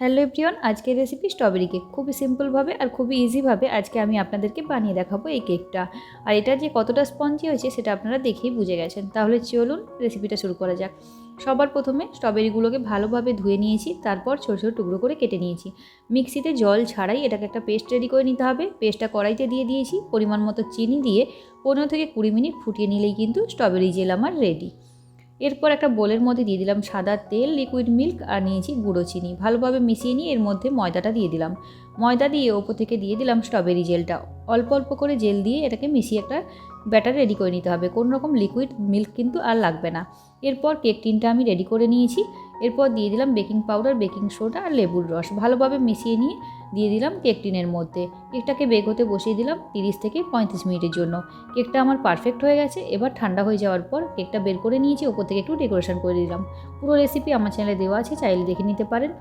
Hello everyone, আজকের recipe strawberry cake. খুবই সিম্পলভাবে আর খুবই ইজিভাবে আজকে আমি আপনাদেরকে বানিয়ে দেখাবো এই কেকটা। আর এটা যে কতটা স্পঞ্জি হয়েছে সেটা আপনারা দেখেই বুঝে গেছেন। তাহলে চলুন রেসিপিটা শুরু করা যাক। সবার প্রথমে স্ট্রবেরিগুলোকে ভালোভাবে ধুয়ে নিয়েছি, তারপর ছোটো ছোটো টুকরো করে কেটে নিয়েছি। মিক্সিতে জল ছাড়াই এটাকে একটা পেস্ট রেডি করে নিতে হবে। পেস্টটা কড়াইতে দিয়ে দিয়েছি, পরিমাণ মতো চিনি দিয়ে 15 থেকে 20 মিনিট ফুটিয়ে নিলেই কিন্তু স্ট্রবেরি জেল আমার রেডি। এরপর একটা বোলের মধ্যে দিয়ে দিলাম সাদা তেল, লিকুইড মিল্ক আর নিয়েছি গুঁড়ো চিনি। ভালোভাবে মিশিয়ে নিয়ে এর মধ্যে ময়দাটা দিয়ে দিলাম। ময়দা দিয়ে ওপর থেকে দিয়ে দিলাম স্ট্রবেরি জেলটা। অল্প অল্প করে জেল দিয়ে এটাকে মিশিয়ে একটা ব্যাটার রেডি করে নিতে হবে। কোনো রকম লিকুইড মিল্ক কিন্তু আর লাগবে না। এরপর কেক টিনটা আমি রেডি করে নিয়েছি। এরপর দিয়ে দিলাম বেকিং পাউডার, বেকিং সোডা আর লেবুর রস। ভালোভাবে মিশিয়ে নিয়ে দিয়ে দিলাম কেক টিনের মধ্যে। কেকটাকে বেক হতে বসিয়ে দিলাম 30 থেকে 35 মিনিটের জন্য। কেকটা আমার পারফেক্ট হয়ে গেছে। এবার ঠান্ডা হয়ে যাওয়ার পর কেকটা বের করে নিয়েছি, ওপর থেকে একটু ডেকোরেশন করে দিলাম। পুরো রেসিপি আমার চ্যানেলে দেওয়া আছে, চাইলে দেখে নিতে পারেন।